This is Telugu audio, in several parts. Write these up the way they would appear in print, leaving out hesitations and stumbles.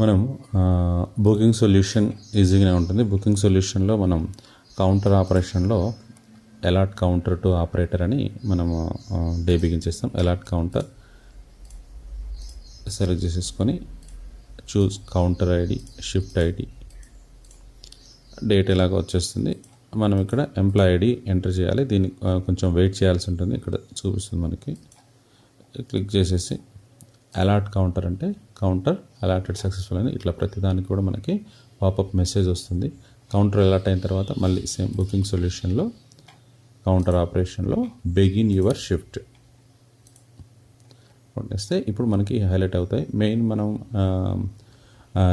మనం బుకింగ్ సొల్యూషన్ ఈజీగానే ఉంటుంది. బుకింగ్ సొల్యూషన్లో మనం కౌంటర్ ఆపరేషన్లో అలాట్ కౌంటర్ టు ఆపరేటర్ అని మనము డే బిగిన్ చేస్తాం. అలాట్ కౌంటర్ సెలెక్ట్ చేసేసుకొని choose counter ID, shift ID, date ఇలాగ వచ్చేస్తుంది. మనం ఇక్కడ ఎంప్లాయ్ ఐడి ఎంటర్ చేయాలి. దీన్ని కొంచెం వెయిట్ చేయాల్సి ఉంటుంది. ఇక్కడ చూపిస్తుంది మనకి. క్లిక్ చేసేసి అలాట్ కౌంటర్ అంటే కౌంటర్ అలాటెడ్ సక్సెస్ఫుల్ అని ఇట్లా ప్రతిదానికి కూడా మనకి పాపప్ మెసేజ్ వస్తుంది. కౌంటర్ అలాట్ అయిన తర్వాత మళ్ళీ సేమ్ బుకింగ్ సొల్యూషన్లో కౌంటర్ ఆపరేషన్లో బిగిన్ యువర్ షిఫ్ట్ కొట్టేస్తే ఇప్పుడు మనకి హైలైట్ అవుతాయి. మెయిన్ మనం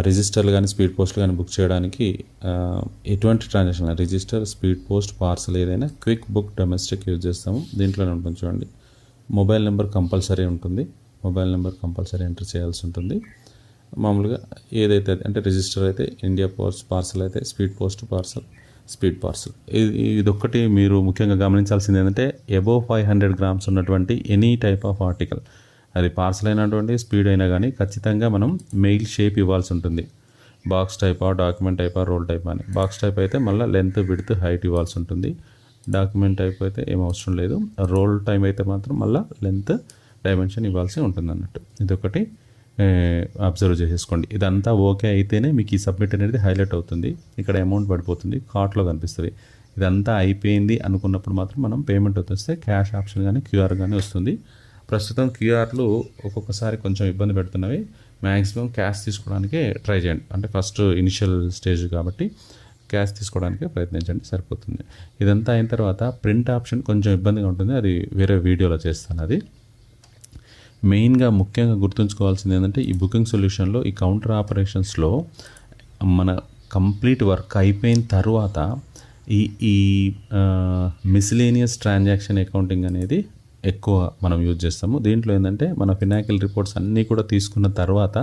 రిజిస్టర్లు కానీ స్పీడ్ పోస్ట్లు కానీ బుక్ చేయడానికి ఎటువంటి transaction register, speed post, parcel ఏదైనా క్విక్ బుక్ డొమెస్టిక్ యూజ్ చేస్తాము. దీంట్లోనే ఉంటుంది చూడండి. మొబైల్ నెంబర్ కంపల్సరీ ఉంటుంది. మొబైల్ నెంబర్ కంపల్సరీ ఎంటర్ చేయాల్సి ఉంటుంది. మామూలుగా ఏదైతే అంటే రిజిస్టర్ అయితే ఇండియా పోస్ట్, పార్సల్ అయితే speed post, parcel speed parcel. ఇదొక్కటి మీరు ముఖ్యంగా గమనించాల్సింది ఏంటంటే అబోవ్ 500 grams ఉన్నటువంటి ఎనీ టైప్ ఆఫ్ ఆర్టికల్, అది పార్సల్ అయినటువంటి స్పీడ్ అయినా కానీ ఖచ్చితంగా మనం మెయిల్ షేప్ ఇవ్వాల్సి ఉంటుంది. బాక్స్ టైపా, డాక్యుమెంట్ టైపా, రోల్ టైపా అని. బాక్స్ టైప్ అయితే మళ్ళీ లెంత్, విడ్త్, హైట్ ఇవ్వాల్సి ఉంటుంది. డాక్యుమెంట్ టైప్ అయితే ఏం అవసరం లేదు. రోల్ టైప్ అయితే మాత్రం మళ్ళీ లెంత్, డైమెన్షన్ ఇవ్వాల్సి ఉంటుంది అన్నట్టు. ఇదొకటి అబ్జర్వ్ చేసేసుకోండి. ఇదంతా ఓకే అయితేనే మీకు ఈ సబ్మిట్ అనేది హైలైట్ అవుతుంది. ఇక్కడ అమౌంట్ పడిపోతుంది, కార్ట్లో కనిపిస్తుంది. ఇదంతా అయిపోయింది అనుకున్నప్పుడు మాత్రం మనం పేమెంట్ వస్తే క్యాష్ ఆప్షన్ కానీ క్యూఆర్ కానీ వస్తుంది. ప్రస్తుతం క్యూఆర్లు ఒక్కొక్కసారి కొంచెం ఇబ్బంది పెడుతున్నవి. మ్యాక్సిమం క్యాష్ తీసుకోవడానికే ట్రై చేయండి. అంటే ఫస్ట్ ఇనిషియల్ స్టేజ్ కాబట్టి క్యాష్ తీసుకోవడానికే ప్రయత్నించండి, సరిపోతుంది. ఇదంతా అయిన తర్వాత ప్రింట్ ఆప్షన్ కొంచెం ఇబ్బందిగా ఉంటుంది. అది వేరే వీడియోలో చేస్తాను. అది మెయిన్గా ముఖ్యంగా గుర్తుంచుకోవాల్సింది ఏంటంటే ఈ బుకింగ్ సొల్యూషన్లో ఈ కౌంటర్ ఆపరేషన్స్లో మన కంప్లీట్ వర్క్ అయిపోయిన తర్వాత ఈ మిస్లేనియస్ ట్రాన్సాక్షన్ అకౌంటింగ్ అనేది ఎక్కువ మనం యూజ్ చేస్తాము. దీంట్లో ఏంటంటే మన ఫినాకిల్ రిపోర్ట్స్ అన్నీ కూడా తీసుకున్న తర్వాత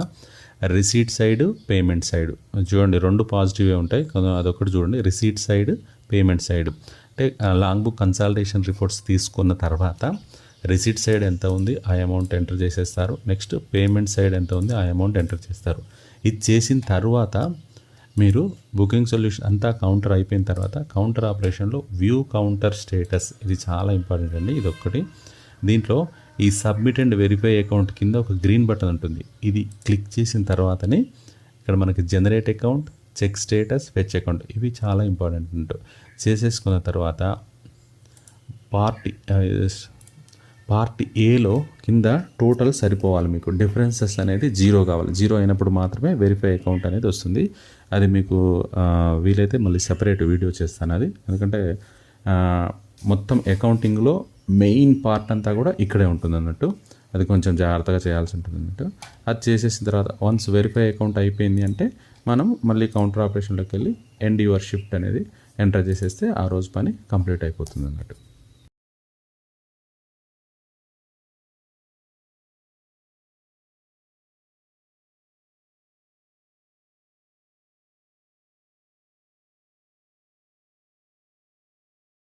రిసీట్ సైడ్, పేమెంట్ సైడ్ చూడండి, రెండు పాజిటివే ఉంటాయి. అదొకటి చూడండి, రిసీట్ సైడ్, పేమెంట్ సైడ్. అంటే లాంగ్ బుక్ కన్సాలిడేషన్ రిపోర్ట్స్ తీసుకున్న తర్వాత రిసీట్ సైడ్ ఎంత ఉంది ఆ అమౌంట్ ఎంటర్ చేసేస్తారు. నెక్స్ట్ పేమెంట్ సైడ్ ఎంత ఉంది ఆ అమౌంట్ ఎంటర్ చేస్తారు. ఇది చేసిన తర్వాత మీరు బుకింగ్ సొల్యూషన్ అంతా కౌంటర్ అయిపోయిన తర్వాత కౌంటర్ ఆపరేషన్లో వ్యూ కౌంటర్ స్టేటస్, ఇది చాలా ఇంపార్టెంట్ అండి. ఇదొక్కటి. దీంట్లో ఈ సబ్మిట్ అండ్ వెరిఫై అకౌంట్ కింద ఒక గ్రీన్ బటన్ ఉంటుంది. ఇది క్లిక్ చేసిన తర్వాతనే ఇక్కడ మనకి generate account, check status, fetch account, ఇవి చాలా ఇంపార్టెంట్. చేసేసుకున్న తర్వాత పార్ట్ ఏలో కింద టోటల్ సరిపోవాలి. మీకు డిఫరెన్సెస్ అనేది 0 కావాలి. 0 అయినప్పుడు మాత్రమే వెరిఫై అకౌంట్ అనేది వస్తుంది. అది మీకు వీలైతే మళ్ళీ సెపరేట్ వీడియో చేస్తాను అది. ఎందుకంటే మొత్తం అకౌంటింగ్లో మెయిన్ పార్ట్ అంతా కూడా ఇక్కడే ఉంటుంది అన్నట్టు. అది కొంచెం జాగ్రత్తగా చేయాల్సి ఉంటుంది అన్నట్టు. అది చేసేసిన తర్వాత వన్స్ వెరిఫై అకౌంట్ అయిపోయింది అంటే మనం మళ్ళీ కౌంటర్ ఆపరేషన్లోకి వెళ్ళి ఎండ్ యువర్ షిఫ్ట్ అనేది ఎంటర్ చేసేస్తే ఆ రోజు పని కంప్లీట్ అయిపోతుంది అన్నట్టు.